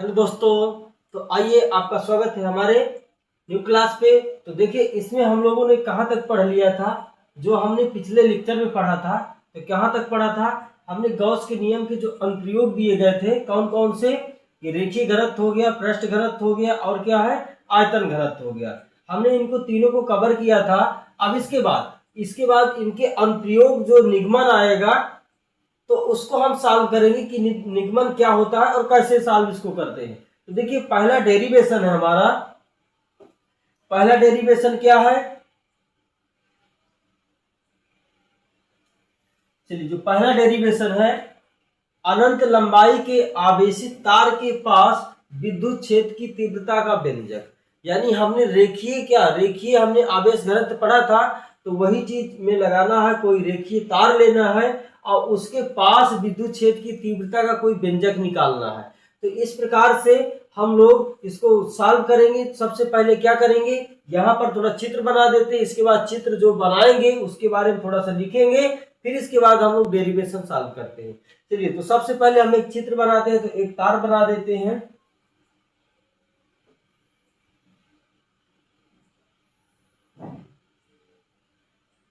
Hello दोस्तों, तो आइए आपका स्वागत है हमारे न्यू क्लास पे। तो देखिए इसमें हम लोगों ने कहाँ तक पढ़ लिया था। जो हमने पिछले लेक्चर में पढ़ा था, तो कहाँ तक पढ़ा था। हमने गॉस के नियम के जो अनुप्रयोग दिए गए थे कौन कौन से, ये रेखीय घनत्व हो गया, पृष्ठ घनत्व हो गया और क्या है, आयतन घनत्व हो गया। हमने इनको तीनों को कवर किया था। अब इसके बाद इनके अनुप्रयोग जो निगमन आएगा तो उसको हम सॉल्व करेंगे कि निगमन क्या होता है और कैसे सॉल्व इसको करते हैं। तो देखिए पहला डेरिवेशन है हमारा। पहला डेरिवेशन क्या है, चलिए जो पहला डेरिवेशन है, अनंत लंबाई के आवेशित तार के पास विद्युत क्षेत्र की तीव्रता का व्यंजक। यानी हमने रेखीय हमने आवेश घनत्व पढ़ा था, तो वही चीज में लगाना है। कोई रेखीय तार लेना है और उसके पास विद्युत क्षेत्र की तीव्रता का कोई व्यंजक निकालना है। तो इस प्रकार से हम लोग इसको सॉल्व करेंगे। सबसे पहले क्या करेंगे, यहाँ पर थोड़ा चित्र बना देते हैं। इसके बाद चित्र जो बनाएंगे उसके बारे में थोड़ा सा लिखेंगे, फिर इसके बाद हम लोग डेरिवेशन सॉल्व करते हैं। चलिए तो सबसे पहले हम एक चित्र बनाते हैं, तो एक तार बना देते हैं।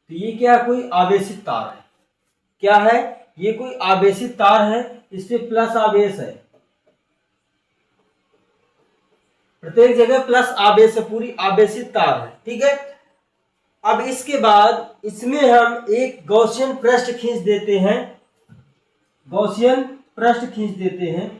तो ये क्या है, कोई आवेशित तार है। क्या है, ये कोई आवेशित तार है, इस पे प्लस आवेश है, प्रत्येक जगह प्लस आवेश है, पूरी आवेशित तार है। ठीक है। अब इसके बाद इसमें हम एक गॉसियन पृष्ठ खींच देते हैं। गॉसियन पृष्ठ खींच देते हैं।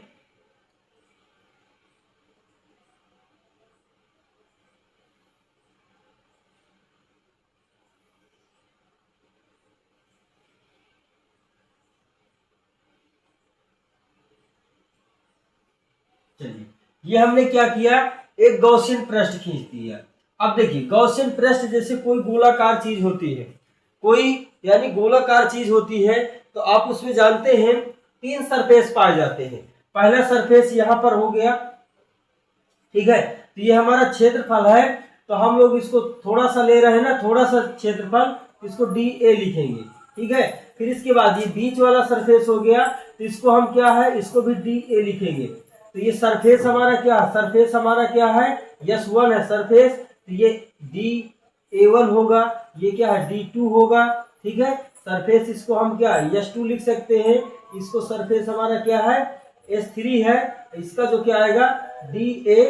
चलिए ये हमने क्या किया, एक गॉसियन पृष्ठ खींच दिया। अब देखिए गॉसियन पृष्ठ जैसे कोई गोलाकार चीज होती है, कोई यानी गोलाकार चीज होती है, तो आप उसमें जानते हैं तीन सरफेस पाए जाते हैं। पहला सरफेस यहाँ पर हो गया, ठीक है। तो ये हमारा क्षेत्रफल है, तो हम लोग इसको थोड़ा सा ले रहे हैं ना, थोड़ा सा क्षेत्रफल, इसको डी ए लिखेंगे। ठीक है। फिर इसके बाद ये बीच वाला सरफेस हो गया, तो इसको हम क्या है, इसको भी डी ए लिखेंगे। तो ये सरफेस हमारा क्या है, यस वन है सरफेस, तो ये डी ए वन होगा। ये क्या है, डी टू होगा। ठीक है। सरफेस इसको हम क्या यस टू लिख सकते हैं। इसको सरफेस हमारा क्या है, एस थ्री है। इसका जो क्या आएगा, डी ए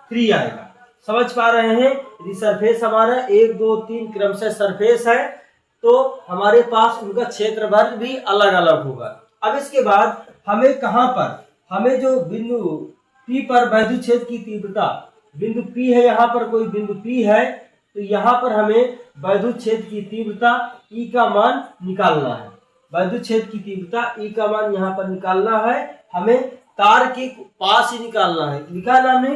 थ्री आएगा। समझ पा रहे हैं, यदि सरफेस हमारा एक दो तीन क्रमशः सरफेस है, तो हमारे पास उनका क्षेत्रफल भी अलग अलग होगा। अब इसके बाद हमें कहां पर, हमें जो बिंदु P पर वैद्युत क्षेत्र की तीव्रता, बिंदु P है, यहाँ पर कोई बिंदु P है, तो यहाँ पर हमें वैद्युत क्षेत्र की तीव्रता E का मान निकालना है। वैद्युत क्षेत्र की तीव्रता E का मान यहाँ पर निकालना है। हमें तार के पास ही निकालना है। लिखा ना हमने,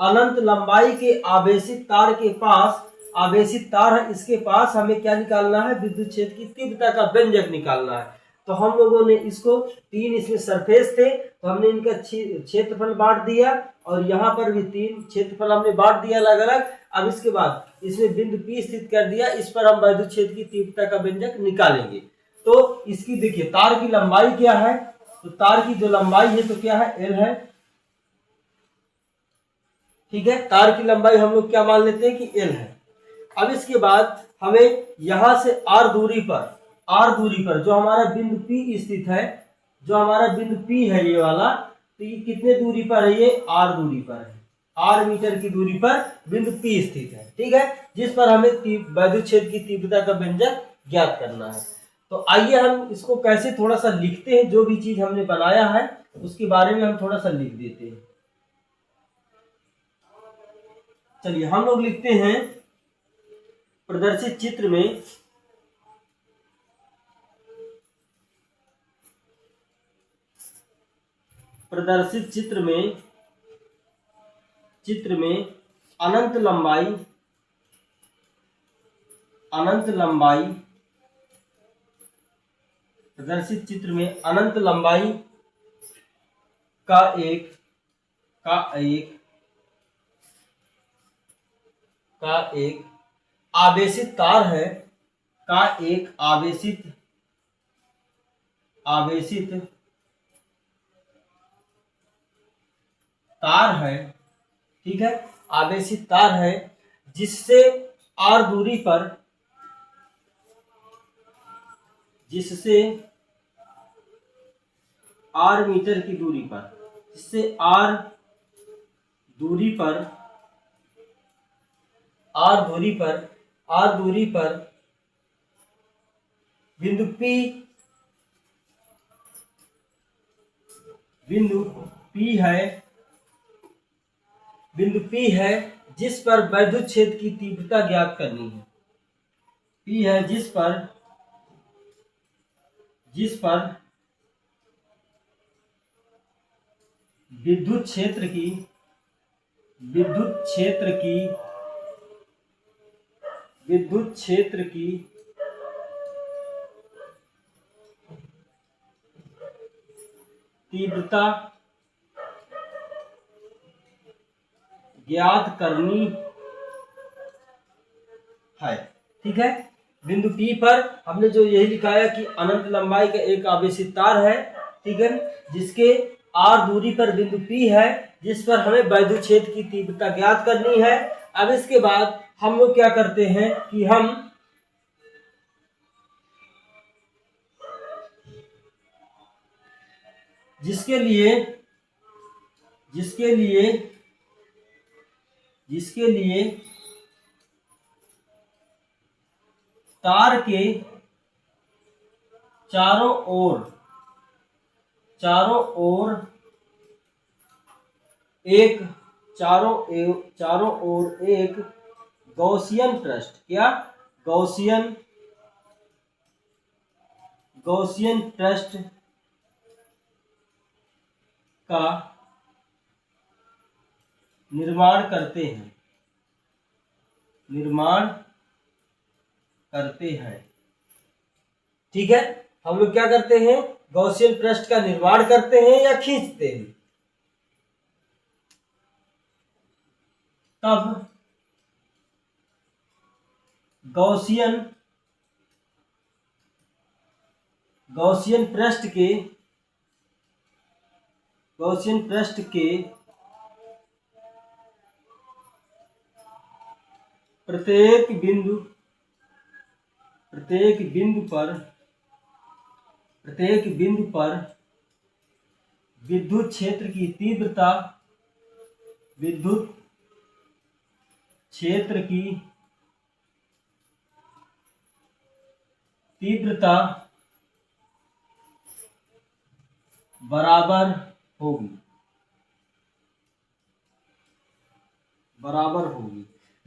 अनंत लंबाई के आवेशित तार के पास, आवेशित तार है, इसके पास हमें क्या निकालना है, विद्युत क्षेत्र की तीव्रता का व्यंजक निकालना है। तो हम लोगों ने इसको तीन, इसमें सरफेस थे तो हमने इनका क्षेत्रफल बांट दिया, और यहाँ पर भी तीन क्षेत्रफल हमने बांट दिया अलग अलग। अब इसके बाद इसमें बिंदु P स्थित कर दिया, इस पर हम वैद्युत क्षेत्र की तीव्रता का व्यंजक निकालेंगे। तो इसकी देखिए तार की लंबाई क्या है, तो तार की जो लंबाई है तो क्या है, L है। ठीक है। तार की लंबाई हम लोग क्या मान लेते हैं कि L है। अब इसके बाद हमें यहां से R दूरी पर जो हमारा बिंदु P स्थित है, जो हमारा बिंदु P है ये वाला, तो ये कितने दूरी पर है, ये R दूरी पर है। R मीटर की दूरी पर बिंदु P स्थित है। ठीक है। जिस पर हमें वैद्युत क्षेत्र की तीव्रता का व्यंजक ज्ञात करना है। तो आइए हम इसको कैसे थोड़ा सा लिखते हैं, जो भी चीज हमने बनाया है उसके बारे में हम थोड़ा सा लिख देते हैं। चलिए हम लोग लिखते हैं, प्रदर्शित चित्र में अनंत लंबाई प्रदर्शित चित्र में अनंत लंबाई का एक आवेशित तार है, का एक आवेशित तार है, ठीक है, आवेशित तार है, जिससे r दूरी पर, जिससे r मीटर की दूरी पर, जिससे r दूरी पर, r दूरी पर, r दूरी पर बिंदु P, बिंदु P है, बिंदु P है जिस पर वैद्युत क्षेत्र की तीव्रता ज्ञात करनी है। P है जिस पर विद्युत क्षेत्र की, विद्युत क्षेत्र की तीव्रता ज्ञात करनी है, ठीक है। बिंदु P पर हमने जो यही लिखा है कि अनंत लंबाई का एक आवेशित तार है, ठीक है, जिसके r दूरी पर बिंदु P है, जिस पर हमें वैद्युत क्षेत्र की तीव्रता ज्ञात करनी है। अब इसके बाद हम लोग क्या करते हैं कि हम जिसके लिए तार के चारों ओर एक गॉसियन पृष्ठ, क्या गॉसियन पृष्ठ का निर्माण करते हैं, ठीक है। हम लोग क्या करते हैं, गॉसियन पृष्ठ का निर्माण करते हैं या खींचते हैं। तब गॉसियन पृष्ठ के प्रत्येक बिंदु पर विद्युत क्षेत्र की तीव्रता बराबर होगी।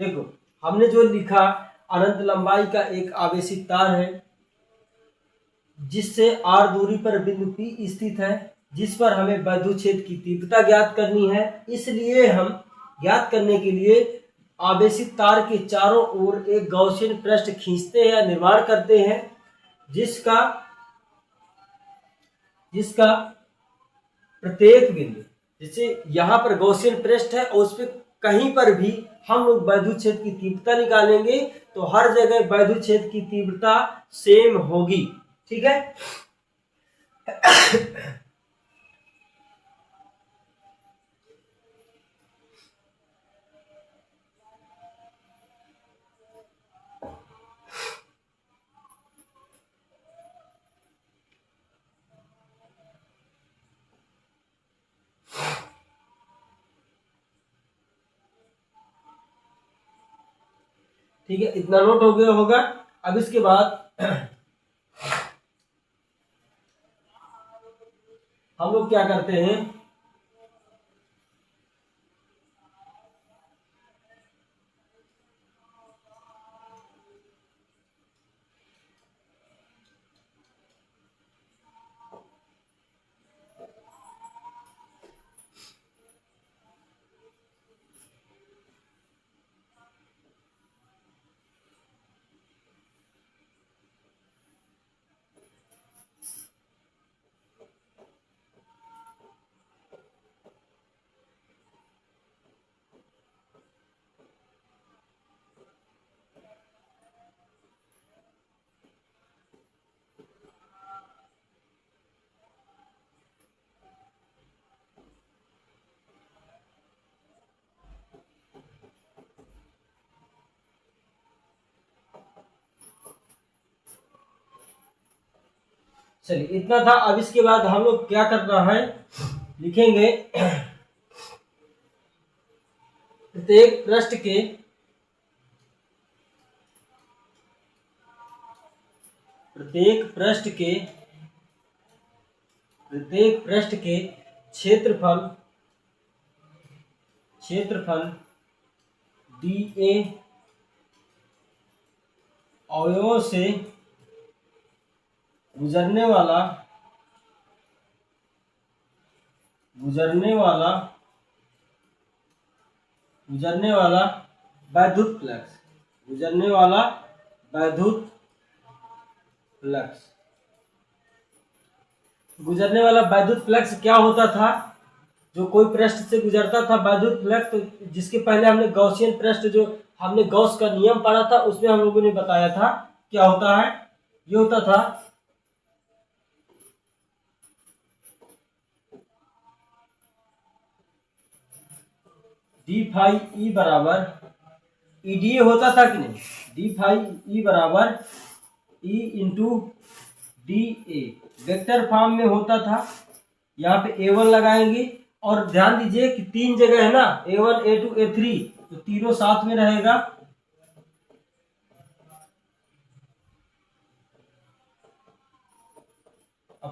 देखो हमने जो लिखा, अनंत लंबाई का एक आवेशित तार है जिससे r दूरी पर बिंदु P स्थित है, जिस पर हमें वैद्युत क्षेत्र की तीव्रता ज्ञात करनी है। इसलिए हम ज्ञात करने के लिए आवेशित तार के चारों ओर एक गॉसियन पृष्ठ खींचते हैं या निर्माण करते हैं, जिसका प्रत्येक बिंदु, जैसे यहाँ पर गॉसियन पृष्ठ है और उस पर कहीं पर भी हम लोग वैद्युत क्षेत्र की तीव्रता निकालेंगे तो हर जगह वैद्युत क्षेत्र की तीव्रता सेम होगी, ठीक है। ठीक है, इतना नोट हो गया होगा। अब इसके बाद हम लोग क्या करते हैं, चलिए इतना था। अब इसके बाद हम लोग क्या करना है, लिखेंगे प्रत्येक पृष्ठ के प्रत्येक पृष्ठ के क्षेत्रफल DA अवयवों से गुजरने वाला वैद्युत फ्लक्स, गुजरने वाला वैद्युत फ्लक्स क्या होता था, जो कोई पृष्ठ से गुजरता था वैद्युत फ्लक्स, तो जिसके पहले हमने गॉसियन पृष्ठ, जो हमने गॉस का नियम पढ़ा था, उसमें हम लोगों ने बताया था क्या होता है, ये होता था डी फाई ई बराबर ईडीए होता था कि नहीं, डी फाई ई बराबर ई इंटू डी ए वेक्टर फॉर्म में होता था। यहाँ पे A1 लगाएंगे और ध्यान दीजिए कि तीन जगह है ना, A1 A2 A3, तो तीनों साथ में रहेगा।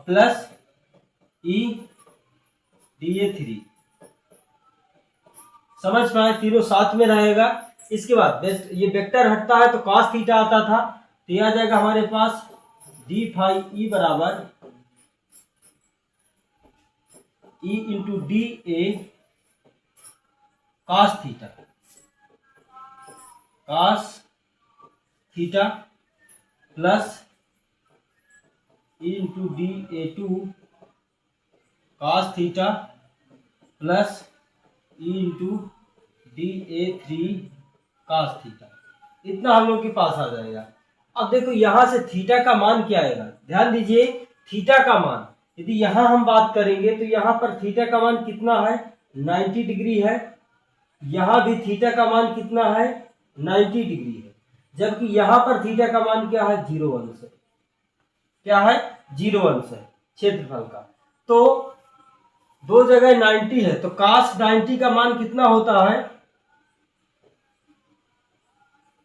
प्लस ई DA3, समझ पाए, तीनों साथ में रहेगा। इसके बाद ये वेक्टर हटता है तो cos थीटा आता था, तो यह आ जाएगा हमारे पास डी फाई ई बराबर E into D A cos theta plus E into D A two cos theta plus E into D A three cos theta. इतना हम लोग के पास आ जाएगा। अब देखो यहां से थीटा का मान क्या आएगा, ध्यान दीजिए, थीटा का मान यदि यहां हम बात करेंगे तो यहां पर थीटा का मान कितना है, 90 डिग्री है। यहां भी थीटा का मान कितना है, 90 डिग्री है। जबकि यहां पर थीटा का मान क्या है, 0 अंश है। क्या है, 0 अंश है क्षेत्रफल का। तो दो जगह 90 है, तो cos 90 का मान कितना होता है,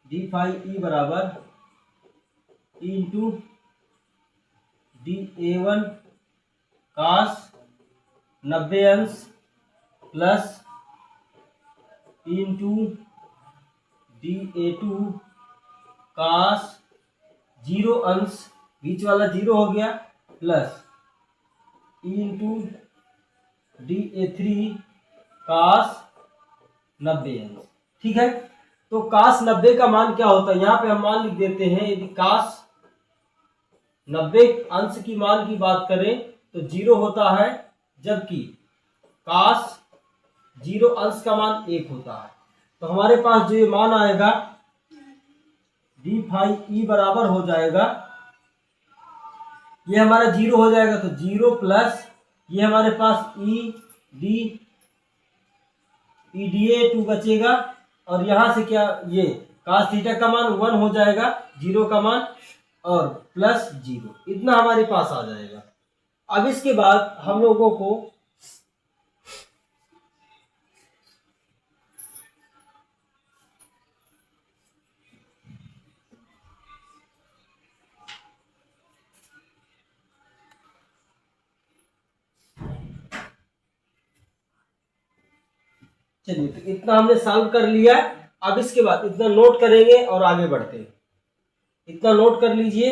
डी फाई ई बराबर E into D A1 cos 90 अंश plus E into D A2 cos 0 अंश, बीच वाला 0 हो गया, plus E into D A3 cos 90 अंश। ठीक है, तो cos 90 का मान क्या होता है, यहाँ पे हम मान लिख देते हैं। यदि cos 90 अंश की मान की बात करें तो 0 होता है, जबकि cos 0 अंश का मान 1 होता है। तो हमारे पास जो ये मान आएगा डी फाई ई बराबर हो जाएगा, ये हमारा 0 हो जाएगा, तो 0 प्लस ये हमारे पास ई डी ए टू बचेगा, और यहां से क्या, ये cos थीटा का मान 1 हो जाएगा, 0 का मान, और प्लस 0, इतना हमारे पास आ जाएगा। अब इसके बाद हम लोगों को चलिए, तो इतना हमने सॉल्व कर लिया। अब इसके बाद इतना नोट करेंगे और आगे बढ़ते हैं। इतना नोट कर लीजिए।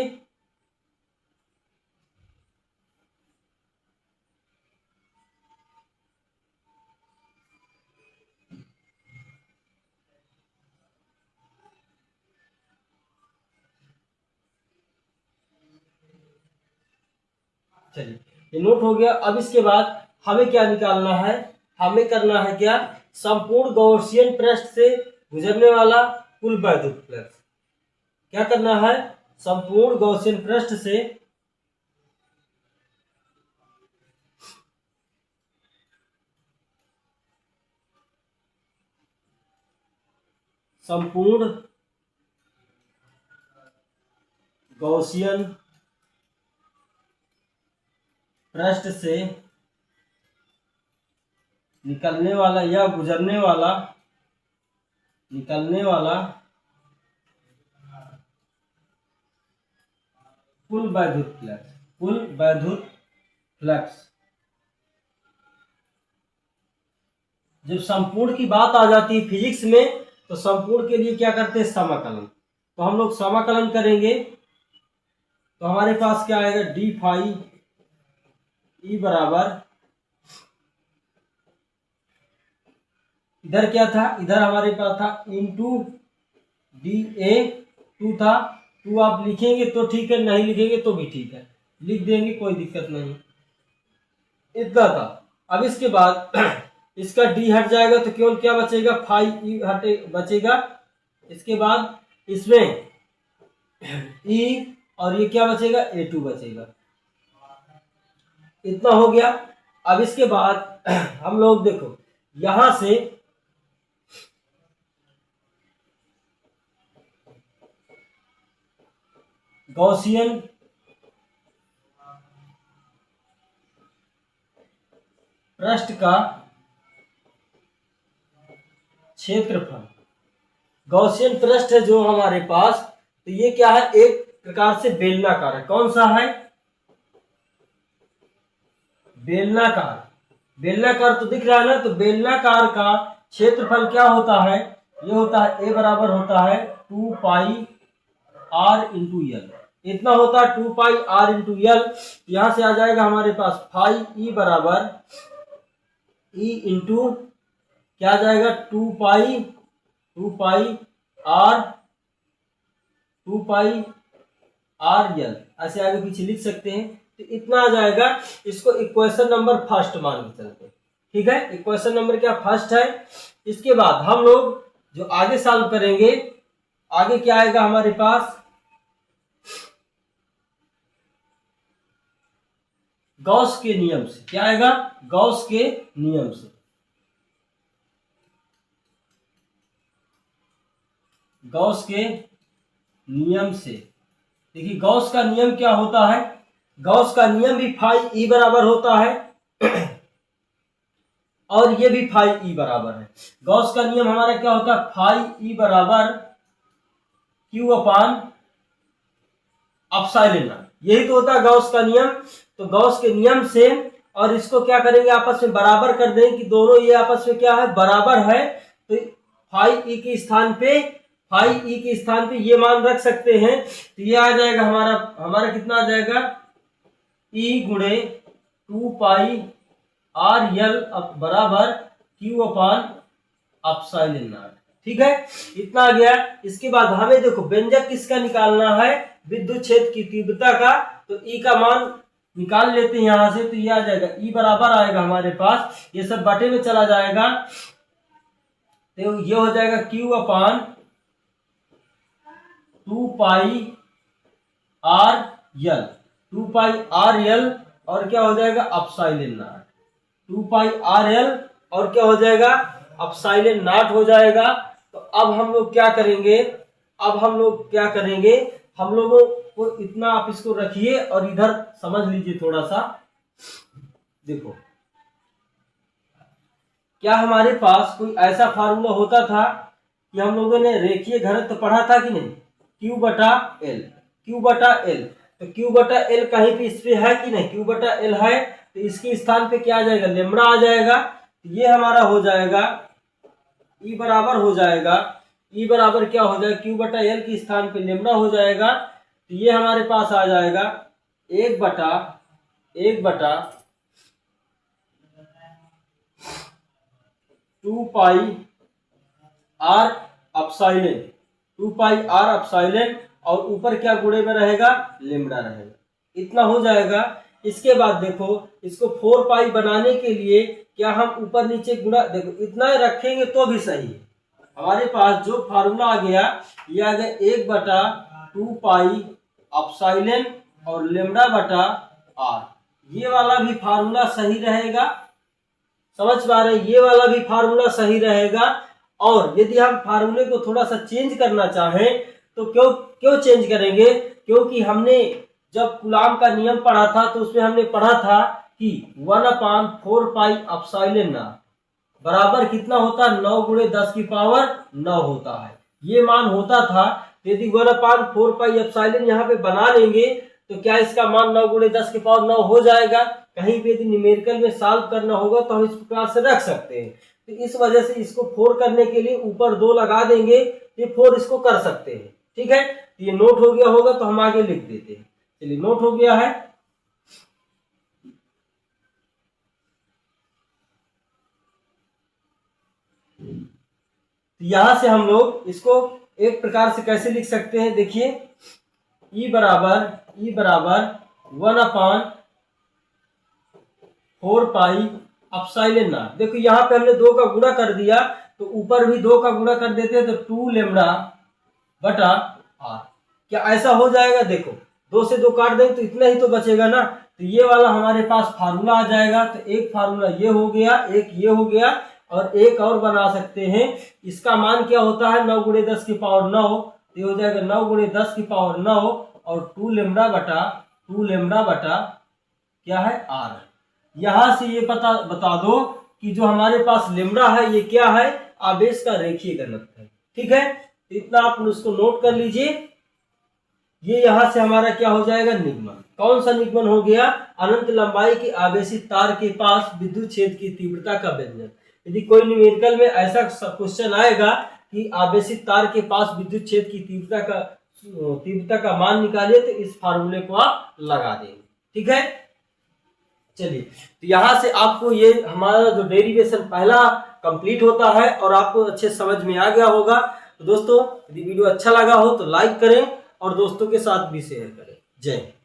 चलिए, ये नोट हो गया। अब इसके बाद हमें क्या निकालना है, हमें करना है क्या, संपूर्ण गॉसियन पृष्ठ से गुजरने वाला कुल वैद्युत फ्लक्स। क्या करना है, संपूर्ण गॉसियन पृष्ठ से संपूर्ण गॉसियन पृष्ठ से निकलने वाला या गुजरने वाला कुल वैद्युत फ्लक्स। जब संपूर्ण की बात आ जाती है फिजिक्स में, तो संपूर्ण के लिए क्या करते हैं, समाकलन। तो हम लोग समाकलन करेंगे, तो हमारे पास क्या आएगा, डी फाई ई बराबर, इधर क्या था, इधर हमारे पास था इंटू डी ए, 2 था, 2 आप लिखेंगे तो ठीक है, नहीं लिखेंगे तो भी ठीक है, लिख देंगे कोई दिक्कत नहीं, इतना था। अब इसके बाद इसका डी हट जाएगा तो केवल क्या बचेगा, फाई ई हटे बचेगा। इसके बाद इसमें ई और ये क्या बचेगा, A2 बचेगा। इतना हो गया। अब इसके बाद हम लोग देखो यहां से गॉसियन पृष्ठ का क्षेत्रफल, गॉसियन पृष्ठ है जो हमारे पास, तो ये क्या है, एक प्रकार से बेलनाकार है। कौन सा है, बेलनाकार। बेलनाकार तो दिख रहा है ना, तो बेलनाकार का क्षेत्रफल क्या होता है, ये होता है A बराबर होता है 2 पाई R इंटू एल। इतना होता है 2 पाई R इंटू एल। यहां से आ जाएगा हमारे पास फाई ई बराबर ई इंटू क्या आ जाएगा, 2 पाई R एल, ऐसे आगे पीछे लिख सकते हैं। तो इतना आ जाएगा, इसको इक्वेशन नंबर फर्स्ट मान के चलते हैं, ठीक है। इक्वेशन नंबर क्या फर्स्ट है। इसके बाद हम लोग जो आगे सॉल्व करेंगे, आगे क्या आएगा हमारे पास, गॉस के नियम से। क्या आएगा, गॉस के नियम से। गॉस के नियम से देखिए, गॉस का नियम क्या होता है, गॉस का नियम भी फाई ई बराबर होता है और ये भी फाई ई बराबर है। गॉस का नियम हमारा क्या होता है, फाई ई बराबर क्यू अपान एप्सिलॉन नॉट, यही तो होता है गॉस का नियम। तो गॉस के नियम से, और इसको क्या करेंगे, आपस में बराबर कर देंगे कि दोनों ये आपस में क्या है, बराबर है। तो फाई ई के स्थान पे ये मान रख सकते हैं। तो ये आ जाएगा हमारा कितना आ जाएगा, ई गुणे 2 पाई R एल बराबर क्यू अपान एप्सिलॉन नॉट, ठीक है। इतना आ गया। इसके बाद हमें देखो व्यंजक किसका निकालना है, विद्युत क्षेत्र की तीव्रता का। तो ई का मान निकाल लेते हैं यहां से। तो ये आ जाएगा, ई बराबर आएगा हमारे पास, ये सब बटे में चला जाएगा, तो ये हो जाएगा क्यू अपान 2 पाई R एल, 2 पाई R एल, और क्या हो जाएगा epsilon not, 2 pi R L, और क्या हो जाएगा, एप्सिलॉन नॉट हो जाएगा। तो अब हम लोग क्या करेंगे, हम लोगों को इतना, आप इसको रखिए और इधर समझ लीजिए थोड़ा सा। देखो क्या हमारे पास कोई ऐसा फार्मूला होता था कि हम लोगों ने रेखीय घनत्व पढ़ा था कि नहीं, Q बटा L। तो Q बटा L कहीं पे इस पे है कि नहीं, Q बटा L है, तो इसके स्थान पे क्या आ जाएगा, लेमड़ा आ जाएगा। तो ये हमारा हो जाएगा, E बराबर क्या हो जाएगा, Q बटा L के स्थान पे लेमड़ा हो जाएगा। तो ये हमारे पास आ जाएगा 1 बटा 2 पाई R एप्सिलॉन, और ऊपर क्या गुणे में रहेगा, लेमड़ा रहेगा। इतना हो जाएगा। इसके बाद देखो, इसको 4 पाई बनाने के लिए क्या हम ऊपर नीचे गुणा, देखो इतना रखेंगे तो भी सही है। हमारे पास जो फार्मूला आ गया, ये आ गया 1 बटा 2 पाई एप्सिलॉन और लेमड़ा बटा R। ये वाला भी फार्मूला सही रहेगा, समझ पा रहे हैं, ये वाला भी फार्मूला सही रहेगा। और यदि हम फार्मूले को थोड़ा सा चेंज करना चाहें तो क्यों चेंज करेंगे, क्योंकि हमने जब कूलाम का नियम पढ़ा था तो उसमें हमने पढ़ा था कि 1/4πε0 बराबर कितना होता है, 9 गुणे 10 की पावर 9 होता है। ये मान होता था। यदि 1/4πε यहाँ पे बना लेंगे तो क्या इसका मान 9 गुणे 10 की पावर 9 हो जाएगा। कहीं पे यदि न्यूमेरिकल में सॉल्व करना होगा तो हम इस प्रकार से रख सकते हैं। तो इस वजह से इसको 4 करने के लिए ऊपर 2 लगा देंगे, ये 4 इसको कर सकते हैं। ठीक है, तो ये नोट हो गया होगा तो हम आगे लिख देते हैं। चलिए, नोट हो गया है। तो यहां से हम लोग इसको एक प्रकार से कैसे लिख सकते हैं, देखिए E बराबर 1/4πε0। देखो यहाँ पे हमने 2 का गुणा कर दिया तो ऊपर भी 2 का गुणा कर देते हैं तो 2λ/r। क्या ऐसा हो जाएगा, देखो 2 से 2 काट देंगे तो इतना ही तो बचेगा ना। तो ये वाला हमारे पास फार्मूला आ जाएगा। तो एक फार्मूला ये हो गया, एक ये हो गया, और एक और बना सकते हैं। इसका मान क्या होता है, 9 गुणे 10 की पावर 9। तो ये हो जाएगा 9 गुणे 10 की पावर 9 और 2λ/2λ क्या है, r। यहां से ये बता दो कि जो हमारे पास लेम्डा है ये क्या है, आवेश का रेखीय घनत्व है। ठीक है, तो इतना आप उसको नोट कर लीजिए। ये यहां से हमारा क्या हो जाएगा, निगमन। कौन सा निगमन हो गया, अनंत लंबाई की आवेशित तार के पास विद्युत क्षेत्र की तीव्रता का व्यंजन। यदि कोई न्यूमेरिकल में ऐसा क्वेश्चन आएगा कि आवेशित तार के पास विद्युत क्षेत्र की तीव्रता का मान निकालिए तो इस फार्मूले को आप लगा देंगे। ठीक है, चलिए, तो यहां से आपको ये हमारा जो डेरिवेशन पहला कंप्लीट होता है और आपको अच्छे समझ में आ गया होगा। तो दोस्तों, यदि वीडियो अच्छा लगा हो तो लाइक करें और दोस्तों के साथ भी शेयर करें। जय हिंद।